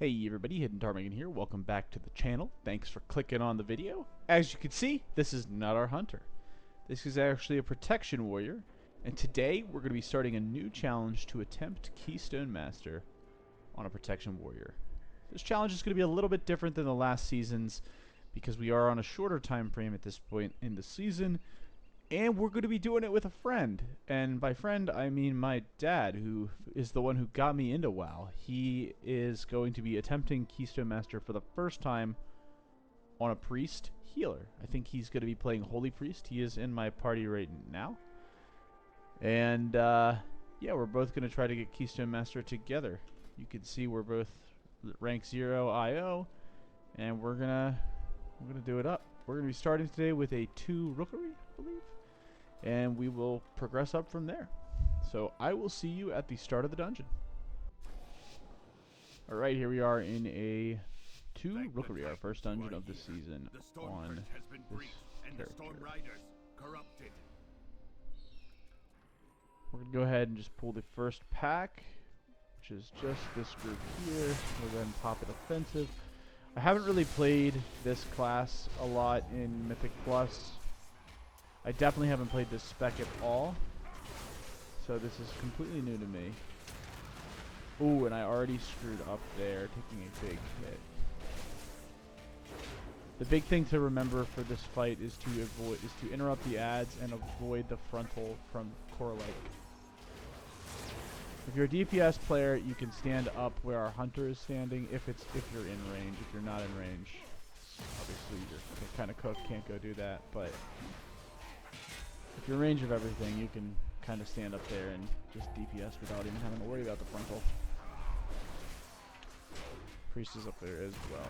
Hey everybody, Hidden Tarmagan here. Welcome back to the channel. Thanks for clicking on the video. As you can see, this is not our hunter. This is actually a protection warrior, and today we're going to be starting a new challenge to attempt Keystone Master on a protection warrior. This challenge is going to be a little bit different than the last seasons because we are on a shorter time frame at this point in the season, and we're going to be doing it with a friend. And by friend, I mean my dad, who is the one who got me into WoW. He is going to be attempting Keystone Master for the first time on a priest healer. I think he's going to be playing Holy Priest. He is in my party right now. And, yeah, we're both going to try to get Keystone Master together. You can see we're both rank 0 IO, and we're gonna do it up. We're going to be starting today with a 2 Rookery, I believe. And we will progress up from there. So I will see you at the start of the dungeon. Alright, here we are in a 2 Rookery, our first dungeon of the season on this character. We're going to go ahead and just pull the first pack, which is just this group here. We'll then pop it offensive. I haven't really played this class a lot in Mythic Plus. I definitely haven't played this spec at all, so this is completely new to me. Ooh, and I already screwed up there, taking a big hit. The big thing to remember for this fight is to interrupt the adds and avoid the frontal from Core Lake. If you're a DPS player, you can stand up where our hunter is standing if you're in range. If you're not in range, obviously you're kind of cooked, can't go do that, but if you're in range of everything, you can kind of stand up there and just DPS without even having to worry about the frontal. Priest is up there as well.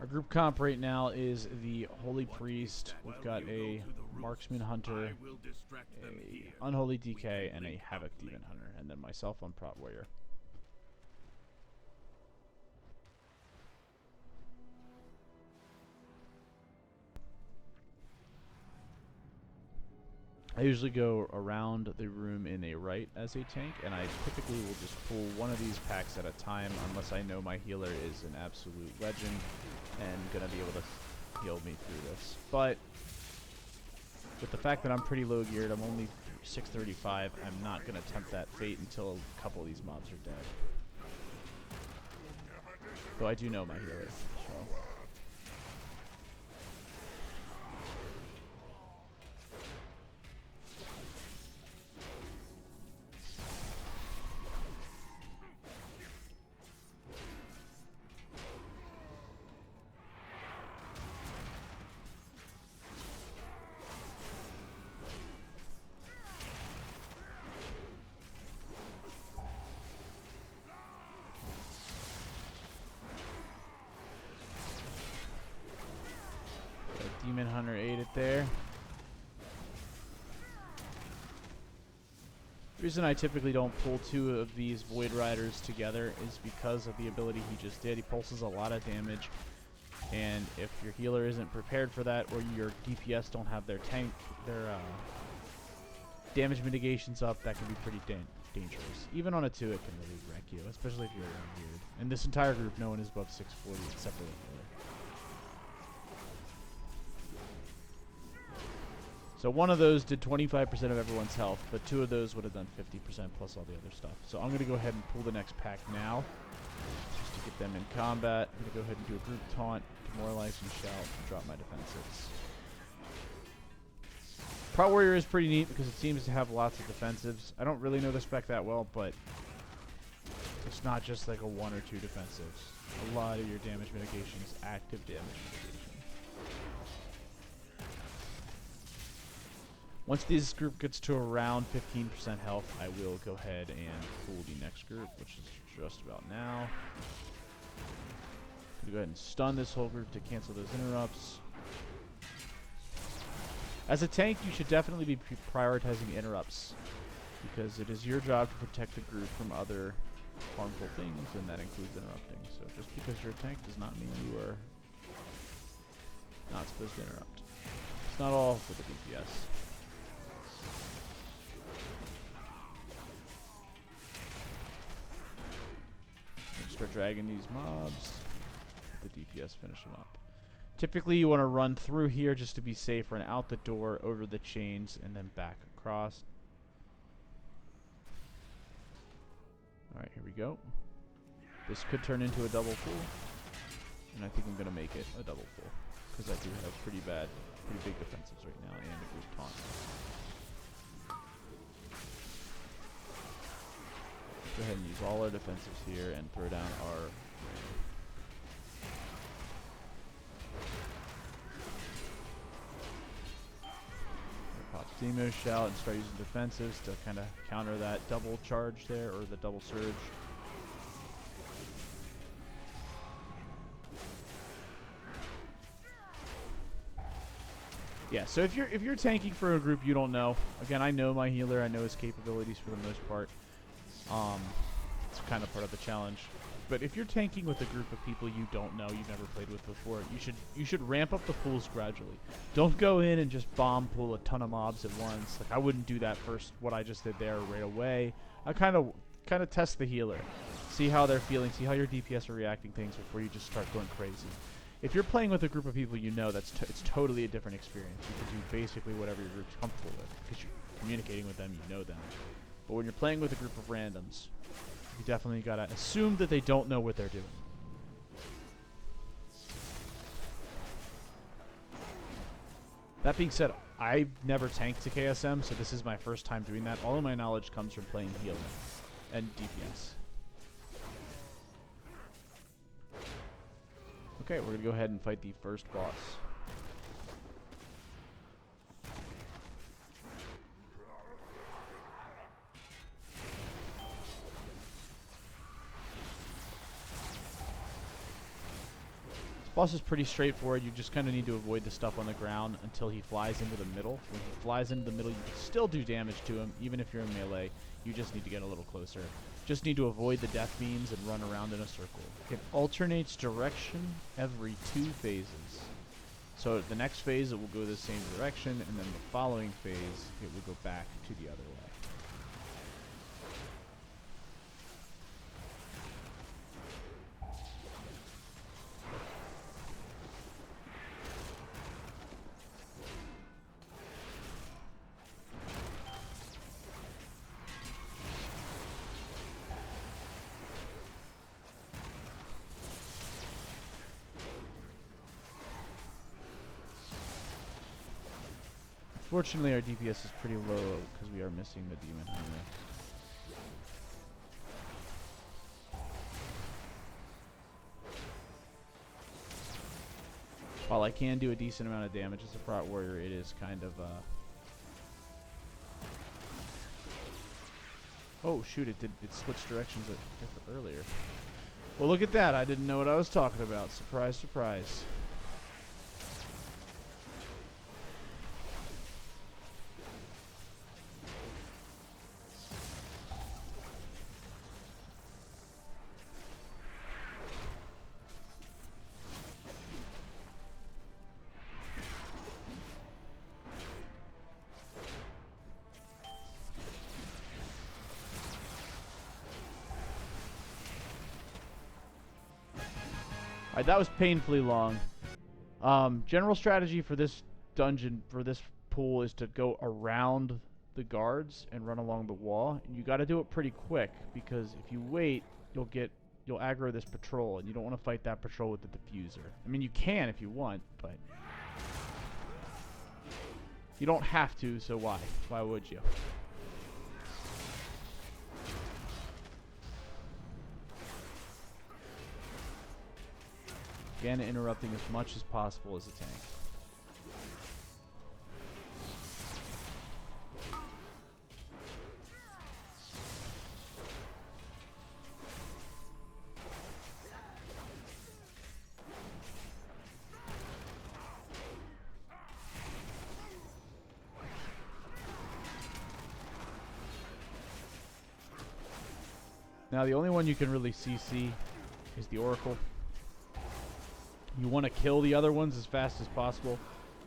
Our group comp right now is the Holy Priest. We've got a Marksman Hunter, a Unholy DK, and a Havoc Demon Hunter, and then myself on Prot Warrior. I usually go around the room in a right as a tank, and I typically will just pull one of these packs at a time unless I know my healer is an absolute legend and gonna be able to heal me through this. But with the fact that I'm pretty low geared, I'm only 635, I'm not gonna tempt that fate until a couple of these mobs are dead. Though I do know my healer, so. Demon Hunter ate it there. The reason I typically don't pull 2 of these Void Riders together is because of the ability he just did. He pulses a lot of damage, and if your healer isn't prepared for that, or your DPS don't have their damage mitigations up, that can be pretty dangerous. Even on a 2, it can really wreck you, especially if you're weird. In this entire group, no one is above 640 except for the healer. So one of those did 25% of everyone's health, but 2 of those would have done 50% plus all the other stuff. So I'm going to go ahead and pull the next pack now, just to get them in combat. I'm going to go ahead and do a group taunt, demoralize and shout, and drop my defensives. Prot Warrior is pretty neat because it seems to have lots of defensives. I don't really know the spec that well, but it's not just like a 1 or 2 defensives. A lot of your damage mitigation is active damage mitigation. Once this group gets to around 15% health, I will go ahead and pull the next group, which is just about now. I'm going to go ahead and stun this whole group to cancel those interrupts. As a tank, you should definitely be prioritizing interrupts, because it is your job to protect the group from other harmful things, and that includes interrupting. So just because you're a tank does not mean you are not supposed to interrupt. It's not all for the DPS. dragging these mobs. Let the DPS finish them up. Typically, you want to run through here just to be safe. Run out the door, over the chains, and then back across. Alright, here we go. This could turn into a double pull. And I think I'm going to make it a double pull. Because I do have pretty big defensives right now and a group taunt. Go ahead and use all our defensives here and throw down our... Pop Demo Shout and start using defensives to kind of counter that double charge there, or the double surge. Yeah, so if you're tanking for a group you don't know, again, I know my healer, I know his capabilities for the most part. It's kind of part of the challenge. But if you're tanking with a group of people you don't know, you've never played with before, you should ramp up the pools gradually. Don't go in and just bomb pool a ton of mobs at once. Like, I wouldn't do that first, what I just did there right away. I kind of test the healer. See how they're feeling, see how your DPS are reacting things before you just start going crazy. If you're playing with a group of people you know, it's totally a different experience. You can do basically whatever your group's comfortable with because you're communicating with them, you know them. But when you're playing with a group of randoms, you definitely gotta assume that they don't know what they're doing. That being said, I've never tanked to KSM, so this is my first time doing that. All of my knowledge comes from playing healer and DPS. Okay, we're gonna go ahead and fight the first boss. Boss is pretty straightforward. You just kind of need to avoid the stuff on the ground until he flies into the middle. When he flies into the middle, you can still do damage to him, even if you're in melee. You just need to get a little closer. Just need to avoid the death beams and run around in a circle. It alternates direction every 2 phases. So the next phase, it will go the same direction, and then the following phase, it will go back to the other way. Fortunately, our DPS is pretty low because we are missing the demon hammer. While I can do a decent amount of damage as a Prot warrior, it is kind of oh shoot! It switched directions earlier. Well, look at that! I didn't know what I was talking about. Surprise, surprise. That was painfully long. General strategy for this dungeon, for this pool, is to go around the guards and run along the wall. And you got to do it pretty quick because if you wait, you'll aggro this patrol, and you don't want to fight that patrol with the diffuser. I mean, you can if you want, but you don't have to. So why? Why would you? Again, interrupting as much as possible as a tank. Now, the only one you can really CC is the Oracle. You want to kill the other ones as fast as possible,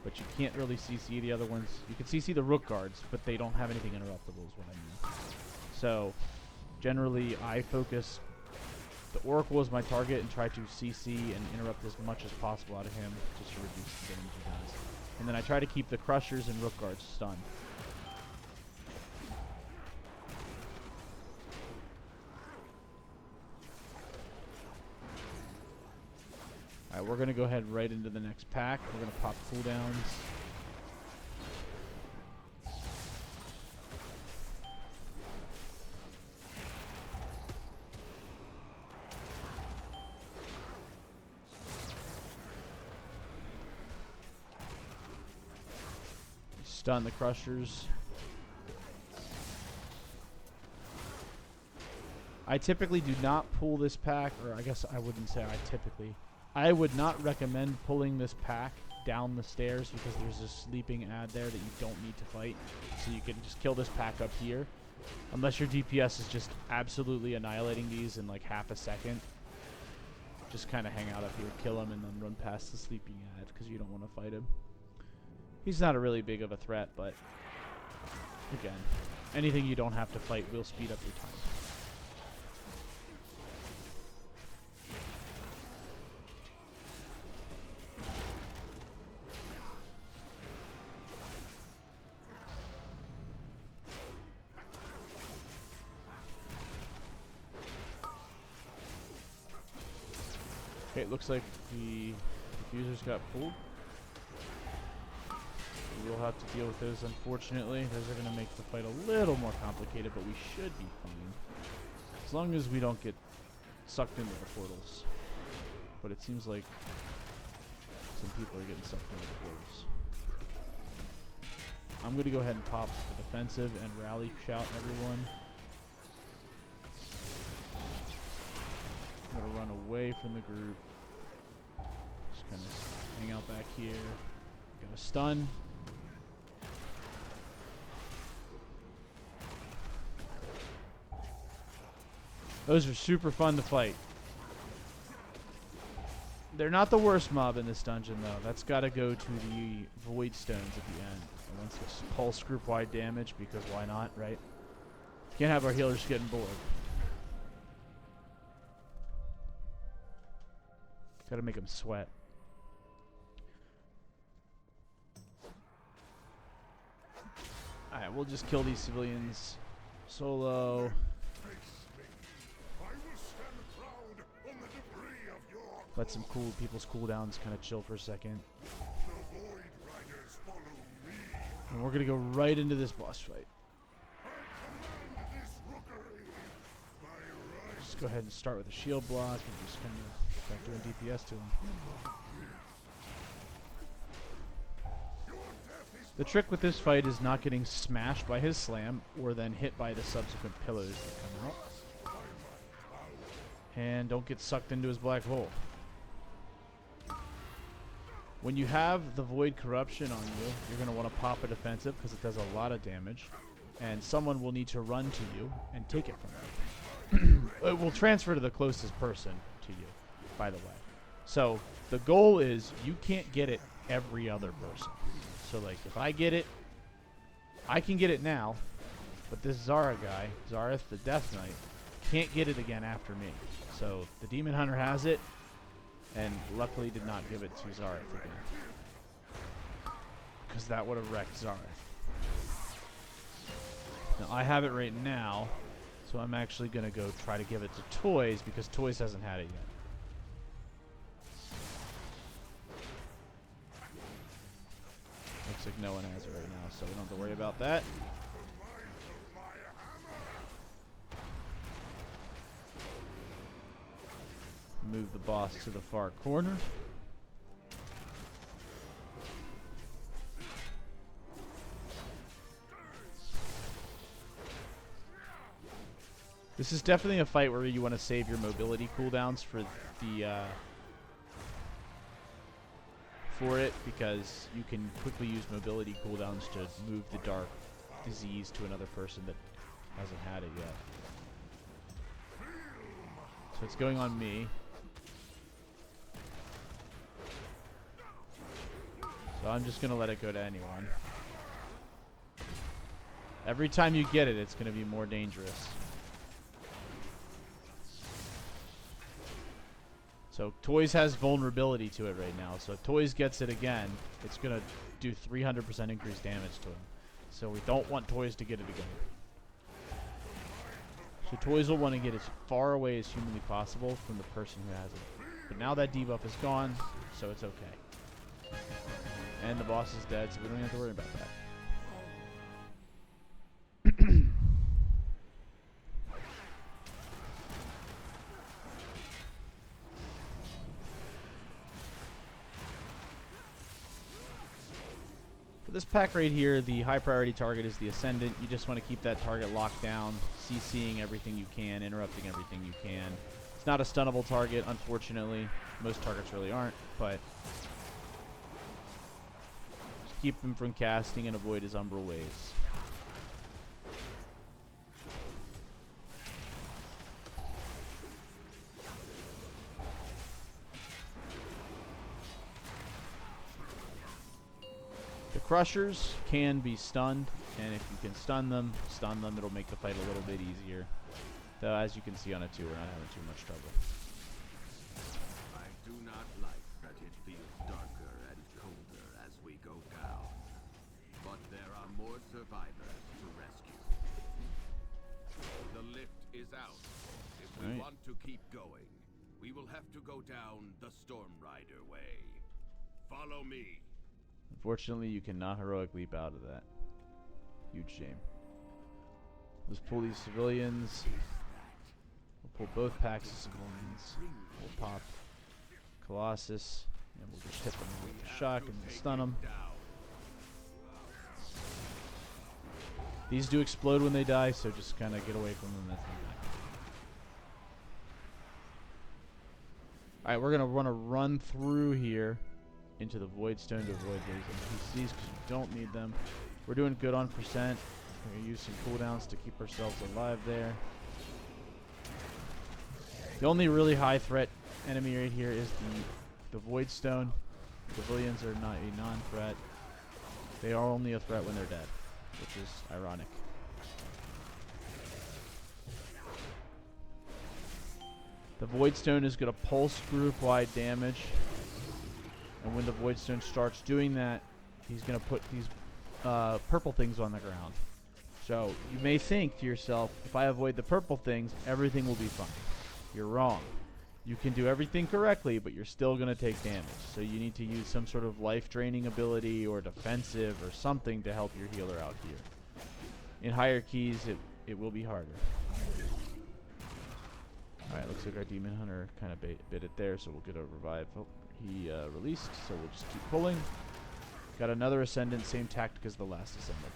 but you can't really CC the other ones. You can CC the Rook guards, but they don't have anything interruptible is what I mean. So, generally, I focus the Oracle is my target and try to CC and interrupt as much as possible out of him just to reduce the damage he does. And then I try to keep the Crushers and Rook Guards stunned. Alright, we're going to go ahead right into the next pack. We're going to pop cooldowns. Stun the Crushers. I typically do not pull this pack, or I guess I wouldn't say I typically. I would not recommend pulling this pack down the stairs because there's a sleeping ad there that you don't need to fight. So you can just kill this pack up here. Unless your DPS is just absolutely annihilating these in like half a second. Just kind of hang out up here, kill him, and then run past the sleeping ad because you don't want to fight him. He's not a really big of a threat, but again, anything you don't have to fight will speed up your time. Okay, it looks like the diffusers got pulled. We'll have to deal with those, unfortunately. Those are going to make the fight a little more complicated, but we should be fine. As long as we don't get sucked into the portals. But it seems like some people are getting sucked into the portals. I'm going to go ahead and pop the defensive and rally shout everyone. I'm going to run away from the group. Just kind of hang out back here. Got a stun. Those are super fun to fight. They're not the worst mob in this dungeon, though. That's got to go to the Void Stones at the end. And once this pulse group-wide damage, because why not, right? Can't have our healers getting bored. Got to make them sweat. Alright, we'll just kill these civilians solo. Let some cool people's cooldowns kind of chill for a second. And we're going to go right into this boss fight. Just go ahead and start with a shield block and just kind of start doing DPS to him. The trick with this fight is not getting smashed by his slam or then hit by the subsequent pillars that come out. And don't get sucked into his black hole. When you have the Void Corruption on you, you're going to want to pop a defensive because it does a lot of damage. And someone will need to run to you and take it from you. It will transfer to the closest person to you, by the way. So the goal is you can't get it every other person. So like if I get it, I can get it now. But this Zara guy, Zareth the Death Knight, can't get it again after me. So the Demon Hunter has it. And luckily did not give it to Zareth again. Because that would have wrecked Zareth. Now I have it right now. So I'm actually going to go try to give it to Toys. Because Toys hasn't had it yet. Looks like no one has it right now. So we don't have to worry about that. Move the boss to the far corner. This is definitely a fight where you want to save your mobility cooldowns for the for it, because you can quickly use mobility cooldowns to move the dark disease to another person that hasn't had it yet. So it's going on me. So I'm just going to let it go to anyone. Every time you get it, it's going to be more dangerous. So Toys has vulnerability to it right now. So if Toys gets it again, it's going to do 300% increased damage to him. So we don't want Toys to get it again. So Toys will want to get as far away as humanly possible from the person who has it. But now that debuff is gone, so it's okay. And the boss is dead, so we don't have to worry about that. For this pack right here, the high priority target is the Ascendant. You just want to keep that target locked down, CCing everything you can, interrupting everything you can. It's not a stunnable target, unfortunately. Most targets really aren't, but just keep him from casting and avoid his umbral waves. The Crushers can be stunned, and if you can stun them, it'll make the fight a little bit easier. Though, as you can see on it too, we're not having too much trouble. I do not like that it feels darker and colder as we go down. But there are more survivors to rescue. The lift is out. If we want to keep going, we will have to go down the Storm Rider way. Follow me. Unfortunately, you cannot heroic leap out of that. Huge shame. Let's pull these civilians. We'll pull both packs of civilians. We'll pop Colossus, and we'll just hit them with the shock and stun them. These do explode when they die, so just kind of get away from them. That's Alright, we're going to want to run through here into the Void Stone to avoid these NPCs because we don't need them. We're doing good on percent. We're going to use some cooldowns to keep ourselves alive there. The only really high threat enemy right here is the Void Stone. The civilians are not a non-threat. They are only a threat when they're dead, which is ironic. The Void Stone is going to pulse group-wide damage. And when the Void Stone starts doing that, he's going to put these purple things on the ground. So you may think to yourself, if I avoid the purple things, everything will be fine. You're wrong. You can do everything correctly, but you're still going to take damage. So you need to use some sort of life-draining ability or defensive or something to help your healer out here. In higher keys, it will be harder. Alright, looks like our Demon Hunter kind of bit it there, so we'll get a revive. Oh, he released, so we'll just keep pulling. Got another Ascendant, same tactic as the last Ascendant.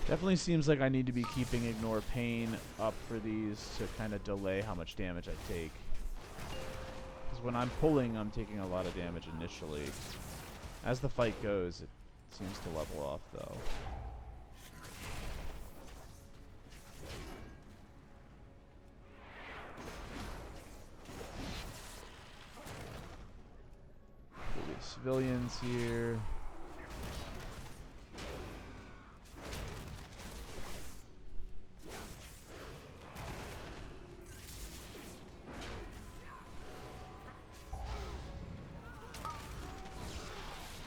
Definitely seems like I need to be keeping Ignore Pain up for these to kind of delay how much damage I take. Because when I'm pulling, I'm taking a lot of damage initially. As the fight goes, it seems to level off though. We'll get civilians here.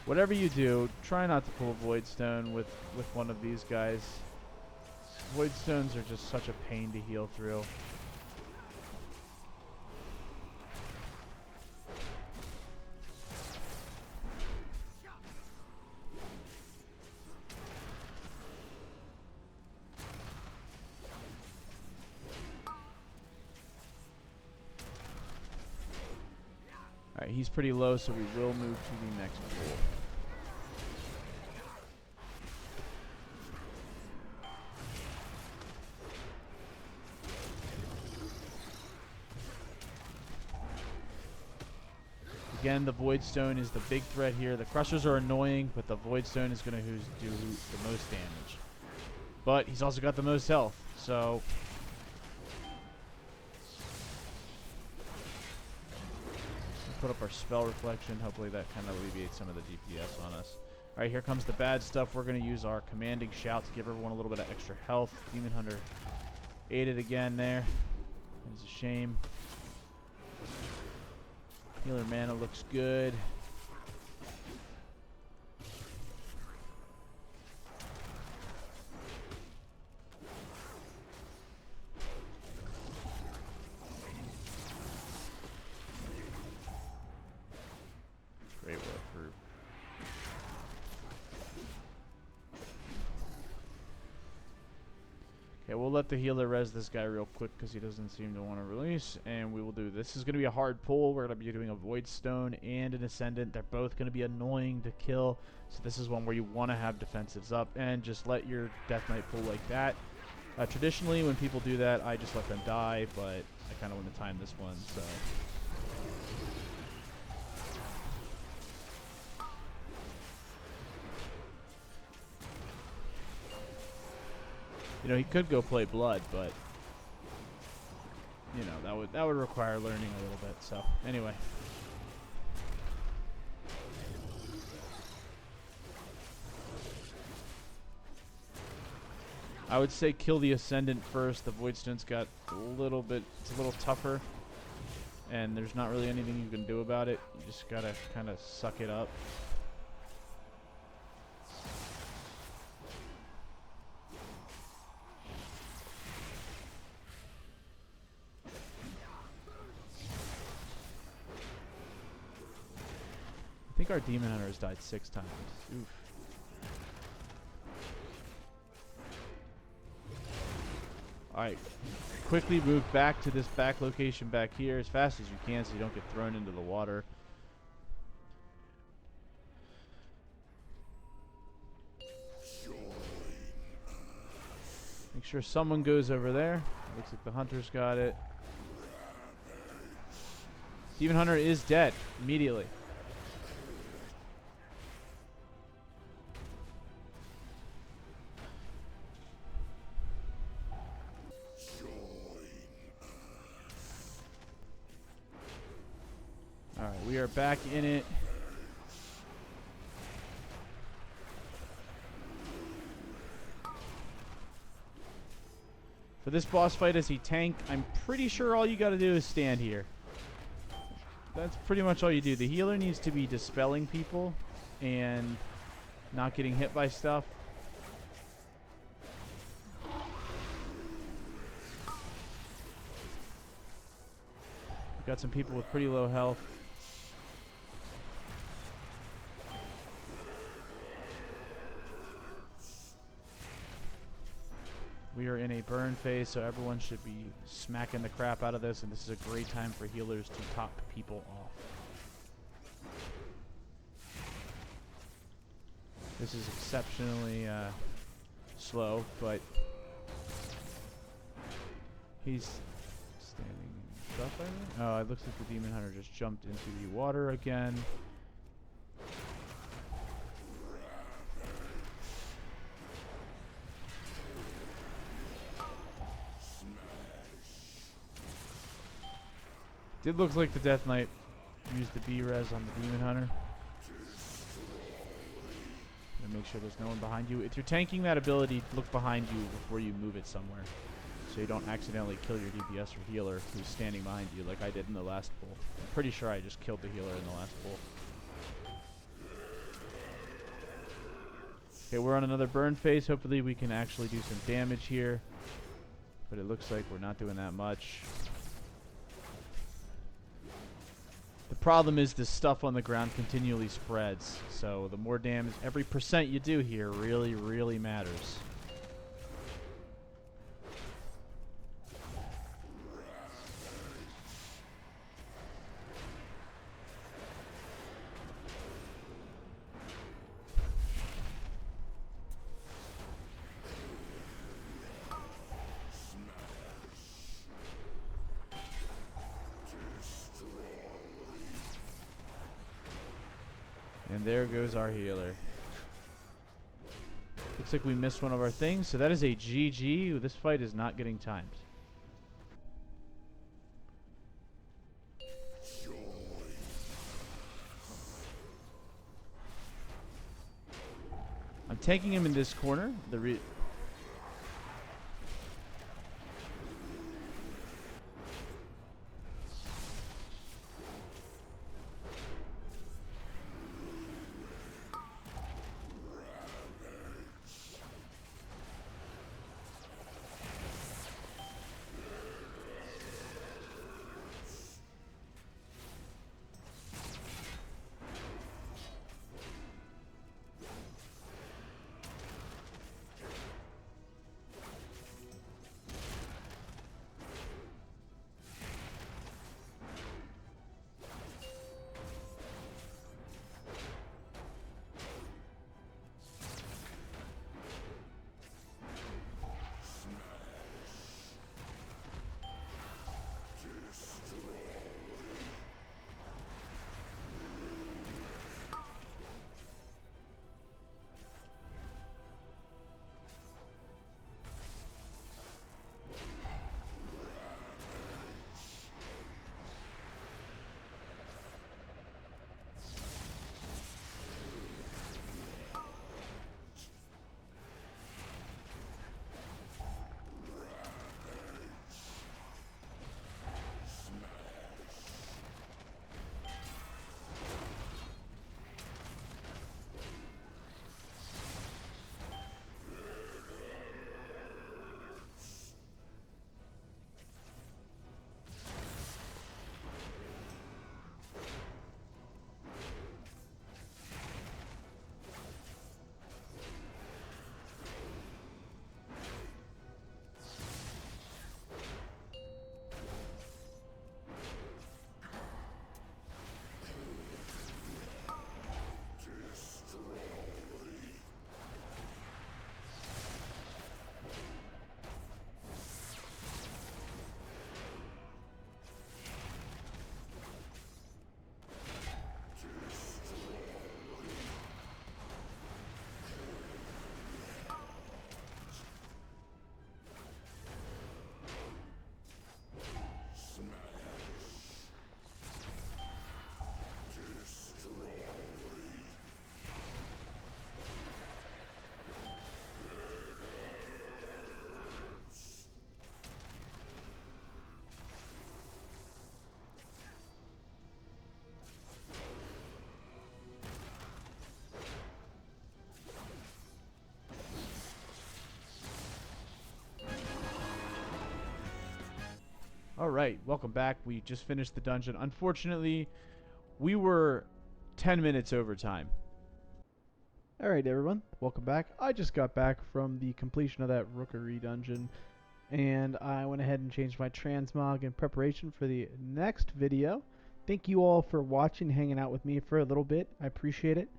Whatever you do, try not to pull a Void Stone with one of these guys. Void Stones are just such a pain to heal through. Alright, he's pretty low, so we will move to the next pool. Again, the Void Stone is the big threat here. The Crushers are annoying, but the Void Stone is going to do the most damage. But he's also got the most health, so... We'll put up our Spell Reflection. Hopefully that kind of alleviates some of the DPS on us. Alright, here comes the bad stuff. We're going to use our Commanding Shout to give everyone a little bit of extra health. Demon Hunter aided again there. It's a shame. Healer mana looks good. Great work, group. Okay, we'll let the healer res this guy real quick because he doesn't seem to want to release, and we will do this. Is going to be a hard pull. We're going to be doing a Void Stone and an Ascendant. They're both going to be annoying to kill, so this is one where you want to have defensives up and just let your Death Knight pull like that. Traditionally, when people do that, I just let them die, but I kind of want to time this one, so... You know, he could go play Blood, but you know, that would require learning a little bit. So, anyway. I would say kill the Ascendant first. The Voidstone's got a little bit, it's a little tougher, and there's not really anything you can do about it. You just gotta kind of suck it up. I think our Demon Hunter has died 6 times. Oof. Alright. Quickly move back to this back location back here as fast as you can so you don't get thrown into the water. Make sure someone goes over there. Looks like the Hunter's got it. Demon Hunter is dead immediately. Alright, we are back in it. For this boss fight as he tank, I'm pretty sure all you gotta do is stand here. That's pretty much all you do. The healer needs to be dispelling people and not getting hit by stuff. We've got some people with pretty low health. We are in a burn phase, so everyone should be smacking the crap out of this, and this is a great time for healers to top people off. This is exceptionally slow, but he's standing in stuff right now. Oh, it looks like the Demon Hunter just jumped into the water again. Did look like the Death Knight used the B-Res on the Demon Hunter. And make sure there's no one behind you. If you're tanking that ability, look behind you before you move it somewhere, so you don't accidentally kill your DPS or healer who's standing behind you like I did in the last pull. I'm pretty sure I just killed the healer in the last pull. Okay, we're on another burn phase. Hopefully we can actually do some damage here, but it looks like we're not doing that much. The problem is this stuff on the ground continually spreads, so the more damage, every percent you do here really, really matters. And there goes our healer. Looks like we missed one of our things, so that is a GG. This fight is not getting timed. I'm taking him in this corner. Alright, welcome back. We just finished the dungeon. Unfortunately, we were 10 minutes over time. Alright everyone, welcome back. I just got back from the completion of that Rookery dungeon, and I went ahead and changed my transmog in preparation for the next video. Thank you all for watching, hanging out with me for a little bit. I appreciate it.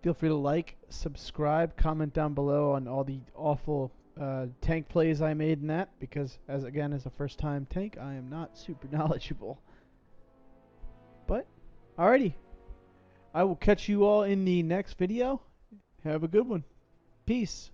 Feel free to like, subscribe, comment down below on all the awful tank plays I made in that, because as a first time tank, I am not super knowledgeable. But alrighty, I will catch you all in the next video. Have a good one. Peace.